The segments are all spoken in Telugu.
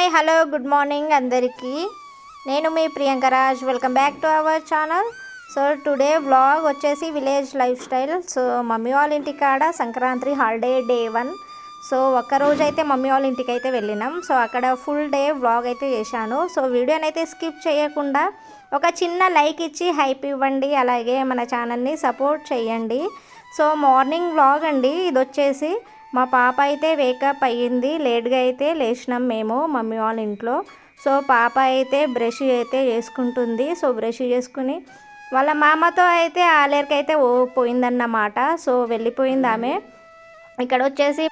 హాయ్ హలో గుడ్ మార్నింగ్ అందరికీ. నేను మీ Priyanka Raj. Welcome back to our channel. So today vlog వచ్చేసి village life style. So mummy వాళ్ళ ఇంటికాడ సంక్రాంతి హాలిడే డే 1. సో ఒక్కరోజు అయితే మమ్మీ వాళ్ళ ఇంటికి అయితే వెళ్ళినాం. సో అక్కడ ఫుల్ డే వ్లాగ్ అయితే చేశాను. సో వీడియోని అయితే స్కిప్ చేయకుండా ఒక చిన్న లైక్ ఇచ్చి హైప్ ఇవ్వండి, అలాగే మన ఛానల్ని సపోర్ట్ చేయండి. సో మార్నింగ్ వ్లాగ్ అండి ఇది వచ్చేసి. మా పాప అయితే వేకప్ అయ్యింది, లేట్గా అయితే లేచినాం మేము మమ్మీ వాళ్ళ ఇంట్లో. సో పాప అయితే బ్రష్ అయితే చేసుకుంటుంది. సో బ్రష్ చేసుకుని వాళ్ళ మామతో అయితే ఆలేరుకి అయితే పోయిందన్నమాట. సో వెళ్ళిపోయింది ఆమె. ఇక్కడ వచ్చేసి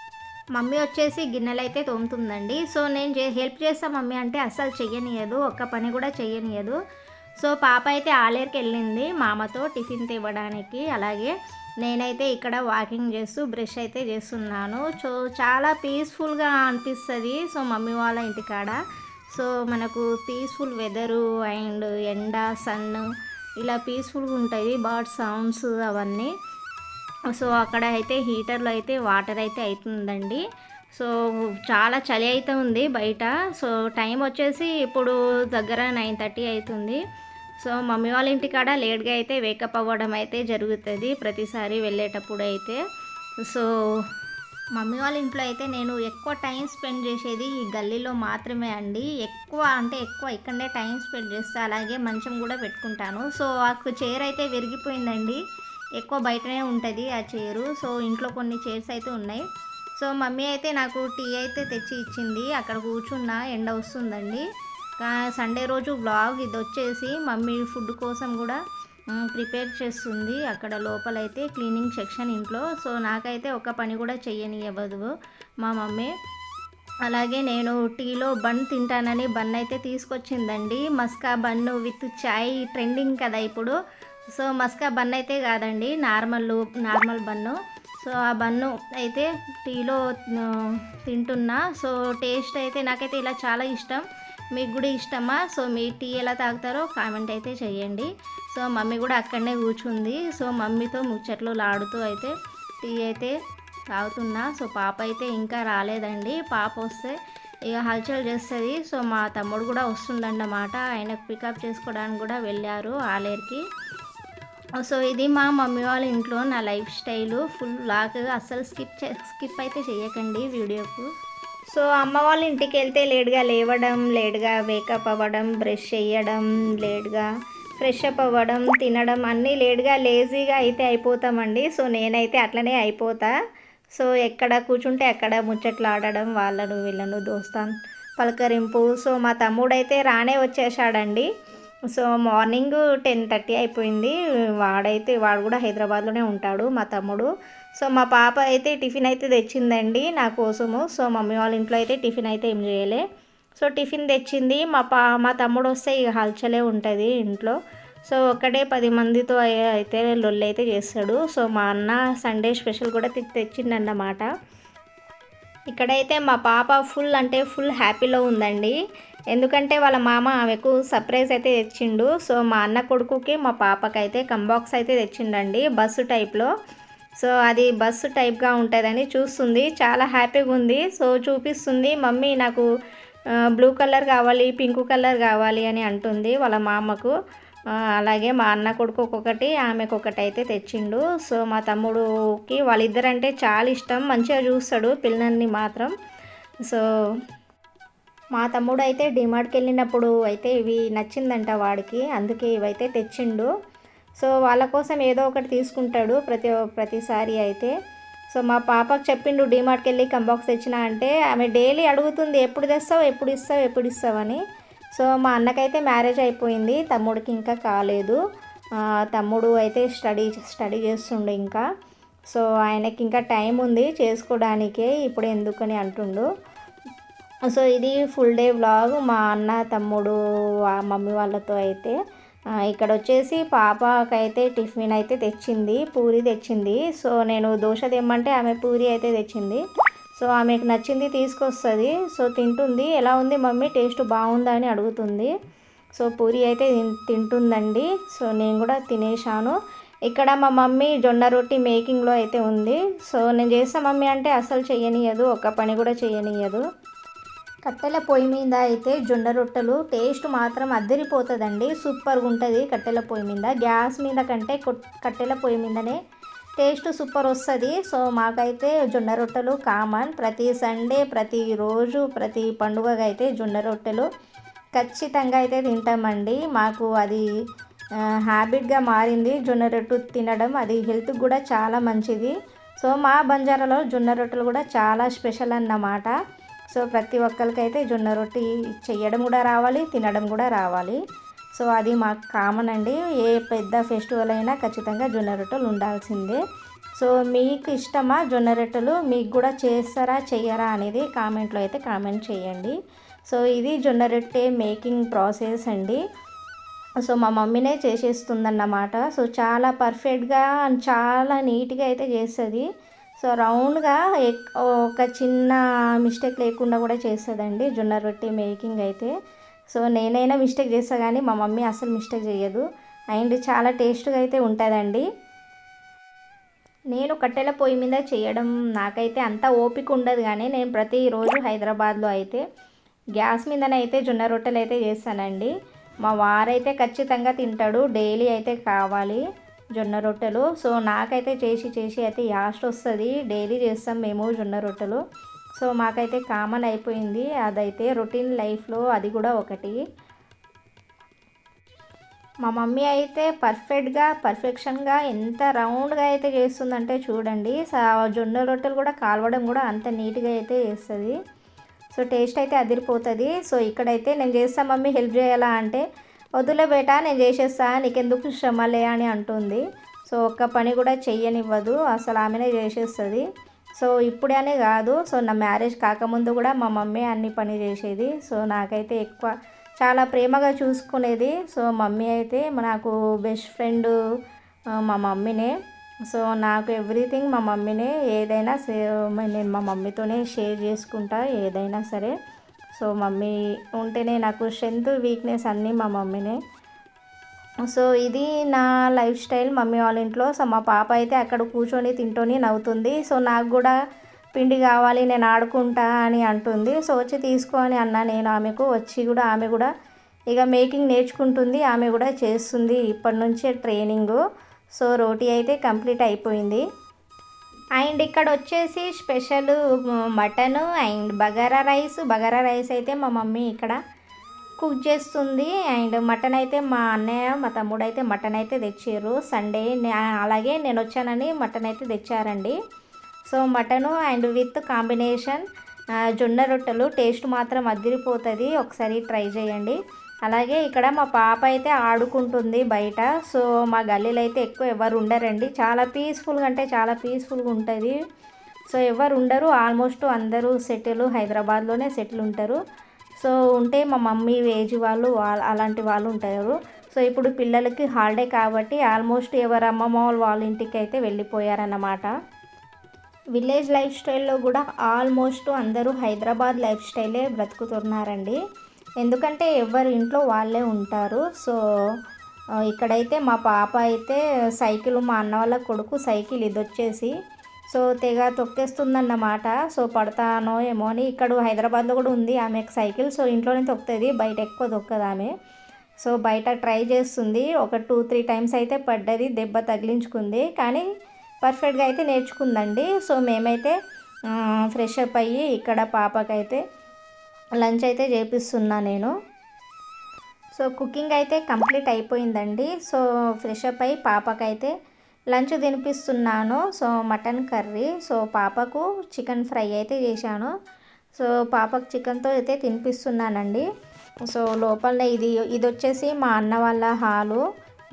మమ్మీ వచ్చేసి గిన్నెలు అయితే తోముతుందండి. సో నేను హెల్ప్ చేస్తా మమ్మీ అంటే అస్సలు చెయ్యనియదు, ఒక్క పని కూడా చెయ్యనియదు. సో పాప అయితే ఆలేరుకి వెళ్ళింది మామతో టిఫిన్ తేవడానికి. అలాగే నేనైతే ఇక్కడ వాకింగ్ చేస్తూ బ్రష్ అయితే చేస్తున్నాను. సో చాలా పీస్ఫుల్గా అనిపిస్తుంది. సో మమ్మీ వాళ్ళ ఇంటికాడ సో మనకు పీస్ఫుల్ వెదరు అండ్ ఎండ సన్ ఇలా పీస్ఫుల్గా ఉంటుంది, బర్డ్ సౌండ్స్ అవన్నీ. సో అక్కడ అయితే హీటర్లో అయితే వాటర్ అయితే అవుతుందండి. సో చాలా చలి అయితే ఉంది బయట. సో టైం వచ్చేసి ఇప్పుడు దగ్గర 9:30 అవుతుంది. సో మమ్మీ వాళ్ళ ఇంటికాడ లేట్గా అయితే వేకప్ అవ్వడం అయితే జరుగుతుంది ప్రతిసారి వెళ్ళేటప్పుడు అయితే. సో మమ్మీ వాళ్ళ ఇంట్లో అయితే నేను ఎక్కువ టైం స్పెండ్ చేసేది ఈ గల్లీలో మాత్రమే అండి. ఎక్కువ ఇక్కడనే టైం స్పెండ్ చేస్తా. అలాగే మంచం కూడా పెట్టుకుంటాను. సో ఆ చైర్ అయితే విరిగిపోయిందండి, ఎక్కువ బయటనే ఉంటుంది ఆ చైరు. సో ఇంట్లో కొన్ని చైర్స్ అయితే ఉన్నాయి. సో మమ్మీ అయితే నాకు టీ అయితే తెచ్చి ఇచ్చింది. అక్కడ కూర్చున్న ఎండ వస్తుందండి. సండే రోజు వ్లాగ్ ఇది వచ్చేసి మమ్మీ ఫుడ్ కోసం కూడా ప్రిపేర్ చేస్తుంది అక్కడ లోపలైతే క్లీనింగ్ సెక్షన్ ఇంట్లో. సో నాకైతే ఒక పని కూడా చెయ్యనివ్వదు మా మమ్మీ. అలాగే నేను టీలో బన్ తింటానని బన్ అయితే తీసుకొచ్చిందండి. మస్కా బన్ను విత్ చాయ్ ట్రెండింగ్ కదా ఇప్పుడు. సో మస్కా బన్ అయితే కాదండి, నార్మల్ బన్ను. సో ఆ బన్ను అయితే టీలో తింటున్నా. సో టేస్ట్ అయితే నాకైతే ఇలా చాలా ఇష్టం. మీకు కూడా ఇష్టమా? సో మీ టీ ఎలా తాగుతారో కామెంట్ అయితే చేయండి. సో మమ్మీ కూడా అక్కడనే కూర్చుంది. సో మమ్మీతో ముచ్చట్లు లాడుతూ అయితే టీ అయితే తాగుతున్నా. సో పాప అయితే ఇంకా రాలేదండి. పాప వస్తే ఇక హల్చల్ చేస్తుంది. సో మా తమ్ముడు కూడా వస్తుందన్నమాట, ఆయనకు పికప్ చేసుకోవడానికి కూడా వెళ్ళారు ఆలేరుకి. సో ఇది మా మమ్మీ వాళ్ళ ఇంట్లో నా లైఫ్ స్టైలు ఫుల్ లాగ్. అస్సలు స్కిప్ అయితే చేయకండి వీడియోకు. సో అమ్మ వాళ్ళ ఇంటికి వెళ్తే లేట్గా లేవడం, లేట్గా వేకప్ అవ్వడం, బ్రష్ చేయడం, లేట్గా ఫ్రెష్ అప్ అవ్వడం, తినడం అన్నీ లేట్గా లేజీగా అయితే అయిపోతామండి. సో నేనైతే అట్లనే అయిపోతా. సో ఎక్కడ కూర్చుంటే అక్కడ ముచ్చట్లు ఆడడం, వాళ్ళను వీళ్ళను దోస్తాన్ పలకరింపు. సో మా తమ్ముడైతే రానే వచ్చేసాడండి. సో మార్నింగ్ 10:30 అయిపోయింది. వాడు కూడా హైదరాబాద్లోనే ఉంటాడు మా తమ్ముడు. సో మా పాప అయితే టిఫిన్ అయితే తెచ్చిందండి నా కోసము. సో మమ్మీ వాళ్ళ ఇంట్లో అయితే టిఫిన్ అయితే ఏం చేయలే. సో టిఫిన్ తెచ్చింది. మా తమ్ముడు వస్తే ఇక హల్చలే ఉంటుంది ఇంట్లో. సో ఒక్కడే 10 మందితో అయితే లొల్లి అయితే చేస్తాడు. సో మా అన్న సండే స్పెషల్ కూడా తెచ్చిండన్నమాట. ఇక్కడైతే మా పాప ఫుల్ హ్యాపీలో ఉందండి. ఎందుకంటే వాళ్ళ మామ ఆమెకు సర్ప్రైజ్ అయితే తెచ్చిండు. సో మా అన్న కొడుకుకి మా పాపకైతే కంబాక్స్ అయితే తెచ్చిండండి బస్సు టైప్లో. సో అది బస్సు టైప్గా ఉంటుందని చూస్తుంది, చాలా హ్యాపీగా ఉంది. సో చూపిస్తుంది, మమ్మీ నాకు బ్లూ కలర్ కావాలి, పింక్ కలర్ కావాలి అని అంటుంది వాళ్ళ మామకు. అలాగే మా అన్న కొడుకు ఒక్కొక్కటి, ఆమెకు ఒకటి అయితే తెచ్చిండు. సో మా తమ్ముడుకి వాళ్ళిద్దరంటే చాలా ఇష్టం, మంచిగా చూస్తాడు పిల్లల్ని మాత్రం. సో మా తమ్ముడు అయితే డిమార్ట్కి వెళ్ళినప్పుడు అయితే ఇవి నచ్చిందంట వాడికి, అందుకే ఇవైతే తెచ్చిండు. సో వాళ్ళ కోసం ఏదో ఒకటి తీసుకుంటాడు ప్రతిసారి అయితే. సో మా పాపకు చెప్పిండు డిమార్ట్కి వెళ్ళి కంబాక్స్ తెచ్చినా అంటే, ఆమె డైలీ అడుగుతుంది ఎప్పుడు తెస్తావు, ఎప్పుడు ఇస్తావు అని. సో మా అన్నకైతే మ్యారేజ్ అయిపోయింది, తమ్ముడికి ఇంకా కాలేదు. తమ్ముడు అయితే స్టడీ చేస్తుండు ఇంకా. సో ఆయనకి ఇంకా టైం ఉంది చేసుకోవడానికే, ఇప్పుడు ఎందుకని అంటుండు. సో ఇది ఫుల్ డే వ్లాగ్ మా అన్న తమ్ముడు మమ్మీ వాళ్ళతో అయితే. ఇక్కడ వచ్చేసి పాపకైతే టిఫిన్ అయితే తెచ్చింది, పూరి తెచ్చింది. సో నేను దోశ తెమ్మంటే ఆమె పూరి అయితే తెచ్చింది. సో ఆమెకు నచ్చింది తీసుకొస్తుంది. సో తింటుంది. ఎలా ఉంది మమ్మీ, టేస్ట్ బాగుందా అని అడుగుతుంది. సో పూరి అయితే తింటుందండి. సో నేను కూడా తినేసాను. ఇక్కడ మా మమ్మీ జొన్న రొట్టి మేకింగ్లో అయితే ఉంది. సో నేను చేస్తా మమ్మీ అంటే అస్సలు చెయ్యనియదు, ఒక్క పని కూడా చెయ్యనియదు. కట్టెల పొయ్యి మీద అయితే జొన్న రొట్టెలు టేస్ట్ మాత్రం అదిరిపోతుందండి. సూపర్గా ఉంటుంది కట్టెల పొయ్యి మీద. గ్యాస్ మీద కంటే కట్టెల పొయ్యి మీదనే టేస్ట్ సూపర్ వస్తుంది. సో మాకైతే జొన్న రొట్టెలు కామన్. ప్రతి సండే, ప్రతిరోజు, ప్రతి పండుగగా అయితే జొన్న రొట్టెలు ఖచ్చితంగా అయితే తింటామండి. మాకు అది హ్యాబిట్గా మారింది జొన్న రొట్టె తినడం. అది హెల్త్కి కూడా చాలా మంచిది. సో మా బంజారాలో జొన్న రొట్టెలు కూడా చాలా స్పెషల్ అన్నమాట. సో ప్రతి ఒక్కరికైతే జొన్న రొట్టి చేయడం కూడా రావాలి, తినడం కూడా రావాలి. సో అది మాకు కామన్ అండి. ఏ పెద్ద ఫెస్టివల్ అయినా ఖచ్చితంగా జొన్న రొట్టెలు ఉండాల్సిందే. సో మీకు ఇష్టమా జొన్న రొట్టెలు? మీకు కూడా చేస్తారా చెయ్యరా అనేది కామెంట్లో అయితే కామెంట్ చేయండి. సో ఇది జొన్న రొట్టె మేకింగ్ ప్రాసెస్ అండి. సో మా మమ్మీనే చేసేస్తుందన్నమాట. సో చాలా పర్ఫెక్ట్గా అండ్ చాలా నీట్గా అయితే చేస్తుంది. సో రౌండ్గా ఒక చిన్న మిస్టేక్ లేకుండా కూడా చేస్తుందండి జొన్న రొట్టె మేకింగ్ అయితే. సో నేనైనా మిస్టేక్ చేస్తా కానీ మా మమ్మీ అసలు మిస్టేక్ చేయదు. అండ్ చాలా టేస్ట్గా అయితే ఉంటుందండి. నేను కట్టెల పొయ్యి మీద చేయడం నాకైతే అంత ఓపిక ఉండదు, కానీ నేను ప్రతిరోజు హైదరాబాద్లో అయితే గ్యాస్ మీదనే అయితే జొన్న రొట్టెలు అయితే చేస్తానండి. మా వారైతే ఖచ్చితంగా తింటాడు. డైలీ అయితే కావాలి జొన్న రొట్టెలు. సో నాకైతే చేసి అయితే యాస్ట్ వస్తుంది. డైలీ చేస్తాం మేము జొన్న రొట్టెలు. సో మాకైతే కామన్ అయిపోయింది అదైతే రొటీన్ లైఫ్లో, అది కూడా ఒకటి. మా మమ్మీ అయితే పర్ఫెక్షన్గా ఎంత రౌండ్గా అయితే చేస్తుందంటే చూడండి. జొన్న రొట్టెలు కూడా కాలవడం కూడా అంత నీట్గా అయితే చేస్తుంది. సో టేస్ట్ అయితే అదిరిపోతుంది. సో ఇక్కడైతే నేను చేస్తా మమ్మీ హెల్ప్ చేయాలా అంటే, వద్దులే బేటా నేను చేసేస్తా, నీకెందుకు శ్రమలే అని అంటుంది. సో ఒక్క పని కూడా చెయ్యనివ్వదు, అసలు ఆమెనే చేసేస్తుంది. సో ఇప్పుడే అనే కాదు, సో నా మ్యారేజ్ కాకముందు కూడా మా మమ్మీ అన్ని పని చేసేది. సో నాకైతే ఎక్కువ చాలా ప్రేమగా చూసుకునేది. సో మమ్మీ అయితే నాకు బెస్ట్ ఫ్రెండ్ మా మమ్మీనే. సో నాకు ఎవ్రీథింగ్ మా మమ్మీనే. ఏదైనా నేను మా మమ్మీతోనే షేర్ చేసుకుంటా ఏదైనా సరే. సో మమ్మీ ఉంటేనే నాకు స్ట్రెంత్, వీక్నెస్ అన్నీ మా మమ్మీనే. సో ఇది నా లైఫ్ స్టైల్ మమ్మీ వాళ్ళ ఇంట్లో. సో మా పాప అయితే అక్కడ కూర్చొని తింటూనే నవ్వుతుంది. సో నాకు కూడా పిండి కావాలి, నేను ఆడుకుంటా అని అంటుంది. సో వచ్చి తీసుకో అని అన్నా నేను ఆమెకు. వచ్చి కూడా ఆమె కూడా ఇక మేకింగ్ నేర్చుకుంటుంది, ఆమె కూడా చేస్తుంది ఇప్పటి నుంచే ట్రైనింగు. సో రోటీ అయితే కంప్లీట్ అయిపోయింది. అండ్ ఇక్కడ వచ్చేసి special mutton and bagara rice అయితే మా మమ్మీ ఇక్కడ కుక్ చేస్తుంది. అండ్ మటన్ అయితే మా అన్నయ్య మా తమ్ముడు అయితే మటన్ అయితే తెచ్చారు సండే. అలాగే నేను వచ్చానని మటన్ అయితే తెచ్చారండి. So mutton and with combination జొన్న రొట్టెలు టేస్ట్ మాత్రం అదిరిపోతుంది, ఒకసారి ట్రై చేయండి. అలాగే ఇక్కడ మా పాప అయితే ఆడుకుంటుంది బయట. సో మా గల్లీలో అయితే ఎక్కువ ఎవరు ఉండరండి. చాలా పీస్ఫుల్గా అంటే చాలా పీస్ఫుల్గా ఉంటుంది. సో ఎవరు ఉండరు, ఆల్మోస్ట్ అందరూ హైదరాబాద్లోనే సెటిల్ ఉంటారు. సో ఉంటే మా మమ్మీ ఏజ్ వాళ్ళు అలాంటి వాళ్ళు ఉంటారు. సో ఇప్పుడు పిల్లలకి హాలిడే కాబట్టి ఆల్మోస్ట్ ఎవరు అమ్మమ్మ వాళ్ళ ఇంటికి అయితే వెళ్ళిపోయారన్నమాట. విలేజ్ లైఫ్ స్టైల్లో కూడా ఆల్మోస్ట్ అందరూ హైదరాబాద్ లైఫ్ స్టైలే బ్రతుకుతున్నారండి. ఎందుకంటే ఎవరి ఇంట్లో వాళ్ళే ఉంటారు. సో ఇక్కడైతే మా పాప అయితే సైకిల్, మా అన్న వాళ్ళ కొడుకు సైకిల్ ఇది వచ్చేసి సో తెగ తొక్కేస్తుందన్నమాట. సో పడతానో ఏమో అని. ఇక్కడ హైదరాబాద్లో కూడా ఉంది ఆమెకు సైకిల్. సో ఇంట్లోనే తొక్కుతుంది, బయట ఎక్కువ తొక్కదు ఆమె. సో బయట ట్రై చేస్తుంది, ఒక 2-3 టైమ్స్ అయితే పడ్డది, దెబ్బ తగిలించుకుంది, కానీ పర్ఫెక్ట్గా అయితే నేర్చుకుందండి. సో మేమైతే ఫ్రెష్ అప్ అయ్యి ఇక్కడ పాపకైతే లంచ్ అయితే చేపిస్తున్నా నేను. సో కుకింగ్ అయితే కంప్లీట్ అయిపోయిందండి. సో ఫ్రెష్ అప్ అయ్యి పాపకైతే లంచ్ తినిపిస్తున్నాను. సో మటన్ కర్రీ, సో పాపకు చికెన్ ఫ్రై అయితే చేశాను. సో పాపకు చికెన్తో అయితే తినిపిస్తున్నానండి. సో లోపల ఇది వచ్చేసి మా అన్న వాళ్ళ హాలు,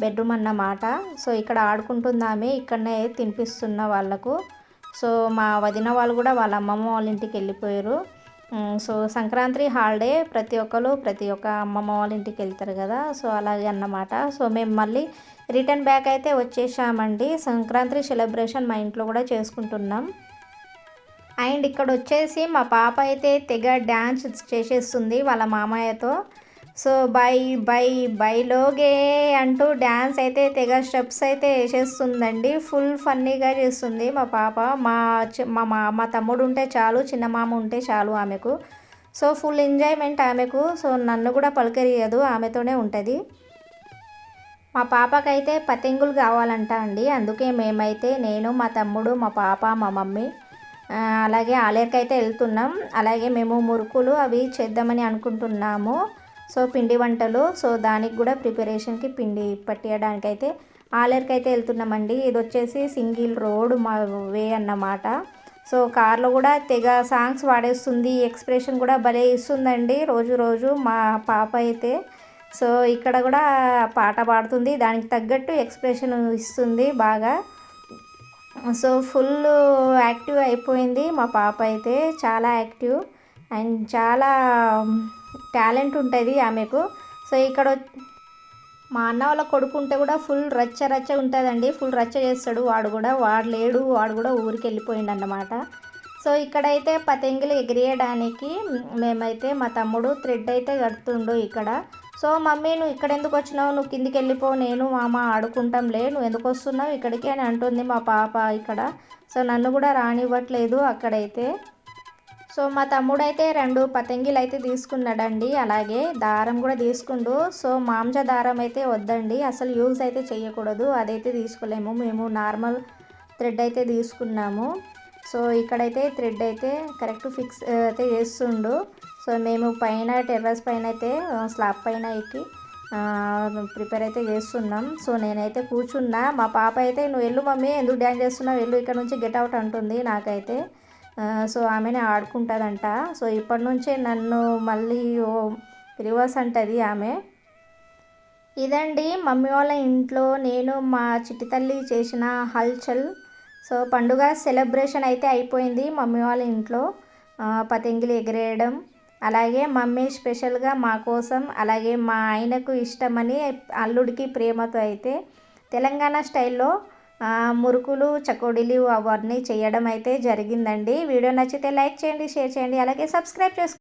బెడ్రూమ్ అన్నమాట. సో ఇక్కడ ఆడుకుంటుందామే, ఇక్కడనే తినిపిస్తున్న వాళ్ళకు. సో మా వదిన వాళ్ళు కూడా వాళ్ళ అమ్మమ్మ వాళ్ళ ఇంటికి వెళ్ళిపోయారు. సో సంక్రాంతి హాలిడే ప్రతి ఒక్క అమ్మమ్మ వాళ్ళ ఇంటికి వెళ్తారు కదా. సో అలాగే అన్నమాట. సో మేము మళ్ళీ రిటర్న్ బ్యాక్ అయితే వచ్చేసామండి. సంక్రాంతి సెలబ్రేషన్ మా ఇంట్లో కూడా చేసుకుంటున్నాం. అండ్ ఇక్కడ వచ్చేసి మా పాప అయితే తెగ డ్యాన్స్ చేసేస్తుంది వాళ్ళ మామయ్యతో. సో బైలోగే అంటూ డ్యాన్స్ అయితే తెగ స్టెప్స్ అయితే వేసేస్తుందండి. ఫుల్ ఫన్నీగా చేస్తుంది మా పాప. మా తమ్ముడు ఉంటే చాలు, చిన్న మామ ఉంటే చాలు ఆమెకు. సో ఫుల్ ఎంజాయ్మెంట్ ఆమెకు. సో నన్ను కూడా పలకరియదు, ఆమెతోనే ఉంటుంది. మా పాపకైతే పతంగులు కావాలంట అండి. అందుకే మేమైతే నేను, మా తమ్ముడు, మా పాప, మా మమ్మీ అలాగే ఆలేరుకైతే వెళ్తున్నాం. అలాగే మేము మురుకులు అవి చేద్దామని అనుకుంటున్నాము. సో పిండి వంటలు, సో దానికి కూడా ప్రిపరేషన్కి పిండి పట్టేయడానికైతే ఆలేరుకైతే వెళ్తున్నామండి. ఇది వచ్చేసి సింగిల్ రోడ్ మా వే అన్నమాట. సో కార్లో కూడా తెగ సాంగ్స్ పాడేస్తుంది, ఎక్స్ప్రెషన్ కూడా భలే ఇస్తుందండి రోజు రోజు మా పాప అయితే. సో ఇక్కడ కూడా పాట పాడుతుంది, దానికి తగ్గట్టు ఎక్స్ప్రెషన్ ఇస్తుంది బాగా. సో ఫుల్ యాక్టివ్ అయిపోయింది మా పాప అయితే, చాలా యాక్టివ్ అండ్ చాలా టాలెంట్ ఉంటుంది ఆమెకు. సో ఇక్కడ మా అన్న వాళ్ళ కొడుకు ఉంటే కూడా ఫుల్ రచ్చ రచ్చ ఉంటుందండి, ఫుల్ రచ్చ చేస్తాడు. వాడు లేడు, వాడు కూడా ఊరికి వెళ్ళిపోయిండు అన్నమాట. సో ఇక్కడైతే పతంగులు ఎగిరేయడానికి మేమైతే మా తమ్ముడు థ్రెడ్ అయితే కడుతుండు ఇక్కడ. సో మమ్మీ నువ్వు ఇక్కడ ఎందుకు వచ్చినావు, నువ్వు కిందికి వెళ్ళిపో, నేను మామ ఆడుకుంటాంలే, నువ్వు ఎందుకు వస్తున్నావు ఇక్కడికి అని అంటుంది మా పాప ఇక్కడ. సో నన్ను కూడా రానివ్వట్లేదు అక్కడైతే. సో మా తమ్ముడు అయితే 2 పతంగిలు అయితే తీసుకున్నాడండి, అలాగే దారం కూడా తీసుకుండు. సో మాంజ దారం అయితే వద్దండి, అసలు యూజ్ అయితే చేయకూడదు, అదైతే తీసుకోలేము. మేము నార్మల్ థ్రెడ్ అయితే తీసుకున్నాము. సో ఇక్కడైతే థ్రెడ్ అయితే కరెక్ట్ ఫిక్స్ అయితే చేస్తుండు. సో మేము పైన టెర్రస్ పైన అయితే స్లాబ్ పైన ఎక్కి ప్రిపేర్ అయితే చేస్తున్నాం. సో నేనైతే కూర్చున్నా, మా పాప అయితే నువ్వు వెళ్ళు మమ్మీ, ఎందుకు డ్యాన్స్ చేస్తున్నావు, వెళ్ళు ఇక్కడ నుంచి గెట్ అవుట్ అంటుంది నాకైతే. సో ఆమెనే ఆడుకుంటుందంట. సో ఇప్పటి నుంచే నన్ను మళ్ళీ రివర్స్ అంటుంది ఆమె. ఇదండి మమ్మీ వాళ్ళ ఇంట్లో నేను మా చిట్టి తల్లి చేసిన హల్చల్. సో పండుగ సెలబ్రేషన్ అయితే అయిపోయింది మమ్మీ వాళ్ళ ఇంట్లో. పతంగులు ఎగిరేయడం, అలాగే మమ్మీ స్పెషల్గా మా కోసం, అలాగే మా ఆయనకు ఇష్టమని అల్లుడికి ప్రేమతో అయితే తెలంగాణ స్టైల్లో మురుకులు, చకోడీలు అవన్నీ చేయడం అయితే జరిగిందండి. వీడియో నచ్చితే లైక్ చేయండి, షేర్ చేయండి, అలాగే సబ్స్క్రైబ్ చేసుకోండి.